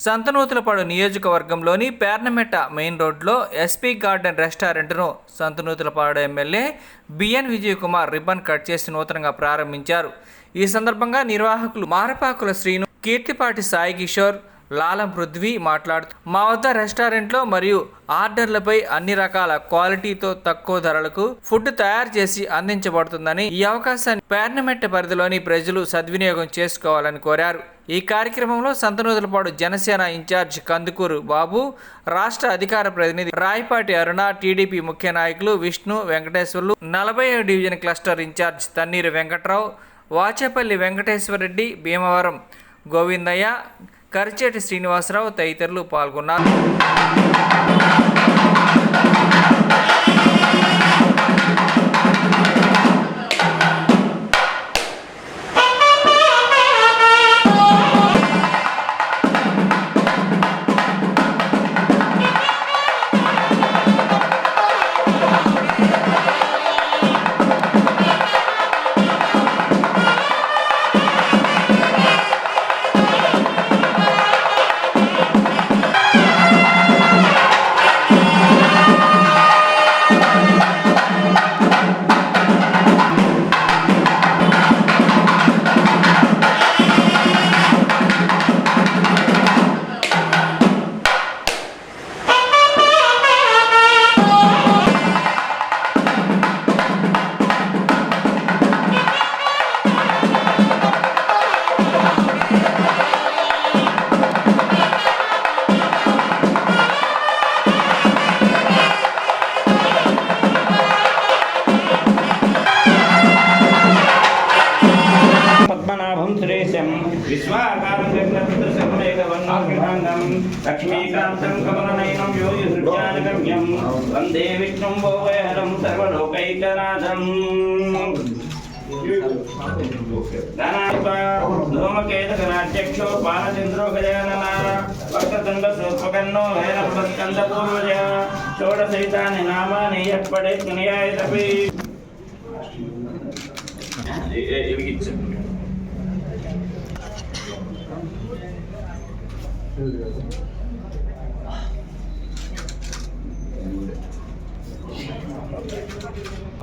సంతనూతలపాడు నియోజకవర్గంలోని పేర్నమెట్ట మెయిన్ రోడ్లో SP garden రెస్టారెంట్ను Santhanuthalapadu MLA BN Vijayakumar ribbon cut చేసి నూతనంగా ప్రారంభించారు. ఈ సందర్భంగా నిర్వాహకులు మారపాకుల శ్రీను, కీర్తిపాటి సాయి కిషోర్, లాలం పృథ్వీ మాట్లాడుతూ మా వద్ద రెస్టారెంట్లో మరియు ఆర్డర్లపై అన్ని రకాల క్వాలిటీతో తక్కువ ధరలకు ఫుడ్ తయారు చేసి అందించబడుతుందని, ఈ అవకాశాన్ని పేర్నమెట్ట పరిధిలోని ప్రజలు సద్వినియోగం చేసుకోవాలని కోరారు. ఈ కార్యక్రమంలో సంతనూతలపాడు జనసేన ఇన్ఛార్జ్ కందుకూరు బాబు, రాష్ట్ర అధికార ప్రతినిధి రాయపాటి అరుణ, టీడీపీ ముఖ్య నాయకులు విష్ణు, వెంకటేశ్వర్లు, 40వ division cluster incharge Tanneeru Venkatrao, Vachepalli Venkateswarareddy, Bhimavaram Govindaiah, Karicheti Srinivasarao తదితరులు పాల్గొన్నారు. विश्वाकारं जगन्नाथसमेकवर्णगृहाङ्गं लक्ष्मीकान्तं कमलनयनं योगिहृद्यानगम्यं वन्दे विष्णुं भोगहरं सर्वलोकैकनाथम् धूमकेतुगणाध्यक्षो बालचन्द्रो गजाननार वक्रतुण्डसूर्पकर्णो भैरवस्कन्दपूर्वज षोडशैतानि नामानि यः पठेत् न्यायतपि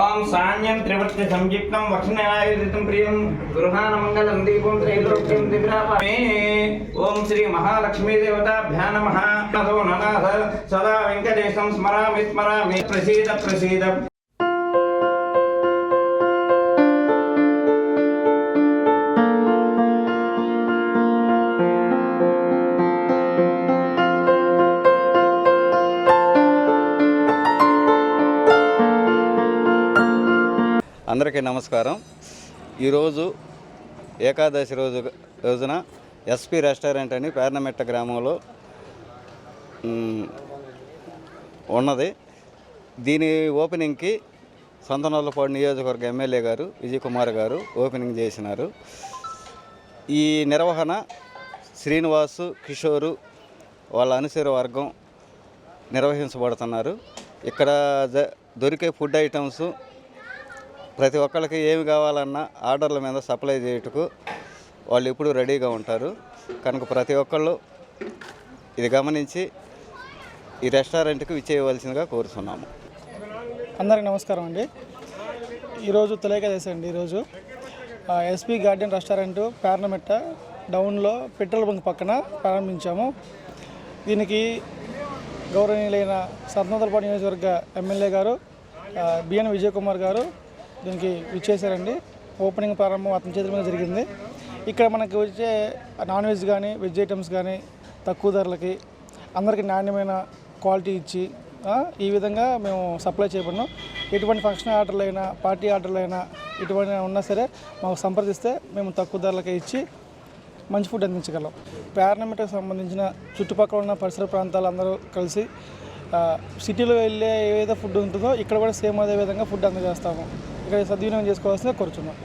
ओम सान्यं त्रिवृत्ति संयुक्तं वक्षनायुधितं प्रियं गृहानमंगलं दीपं त्रैलोक्यं दिव्यापामे ओम श्री महालक्ष्मी देवताभ्यां नमः नमो नमः सदा वेंकटेशं स्मरामि स्मरामि प्रसीद प्रसीद అందరికీ నమస్కారం. ఈరోజు ఏకాదశి రోజున ఎస్పీ రెస్టారెంట్ అని పేర్నమెట్ట గ్రామంలో ఉన్నది. దీని ఓపెనింగ్కి సంతనూతలపాడు నియోజకవర్గ ఎమ్మెల్యే గారు విజయకుమార్ గారు ఓపెనింగ్ చేసినారు. ఈ నిర్వహణ శ్రీనివాసు, కిషోరు వాళ్ళ అనుసర వర్గం నిర్వహించబడుతున్నారు. ఇక్కడ దొరికే ఫుడ్ ఐటమ్స్ ప్రతి ఒక్కరికి ఏమి కావాలన్నా ఆర్డర్ల మీద సప్లై చేయుటకు వాళ్ళు ఎప్పుడూ రెడీగా ఉంటారు. కనుక ప్రతి ఒక్కళ్ళు ఇది గమనించి ఈ రెస్టారెంట్కి విచ్చేయవలసిందిగా కోరుతున్నాము. అందరికీ నమస్కారం అండి. ఈరోజు తొలేకాదశి అండి. ఈరోజు ఎస్పీ గార్డెన్ రెస్టారెంట్ పేర్నమెట్ట డౌన్లో పెట్రోల్ బంక్ పక్కన ప్రారంభించాము. దీనికి గౌరవనీయులైన సంతనూతలపాడు నియోజకవర్గ ఎమ్మెల్యే గారు బిఎన్ విజయకుమార్ గారు దీనికి విచ్చేశారండి. ఓపెనింగ్ ప్రారంభం అతని చేతుల మీద జరిగింది. ఇక్కడ మనకి వచ్చే నాన్ వెజ్ కానీ వెజ్ ఐటమ్స్ కానీ తక్కువ ధరలకి అందరికీ నాణ్యమైన క్వాలిటీ ఇచ్చి ఈ విధంగా మేము సప్లై చేయబడినాం. ఎటువంటి ఫంక్షన్ ఆర్డర్లు అయినా, పార్టీ ఆర్డర్లు అయినా, ఎటువంటి ఉన్నా సరే మాకు సంప్రదిస్తే మేము తక్కువ ధరలకే ఇచ్చి మంచి ఫుడ్ అందించగలం. పేర్నమెట్టకు సంబంధించిన చుట్టుపక్కల ఉన్న పరిసర ప్రాంతాలు అందరూ కలిసి సిటీలో వెళ్ళే ఏదైతే ఫుడ్ ఉంటుందో ఇక్కడ కూడా సేమ్ అదే విధంగా ఫుడ్ అందజేస్తాము. ఇక్కడ సద్వినియోగం చేసుకోవాల్సిందిగా కోరుచున్నాం.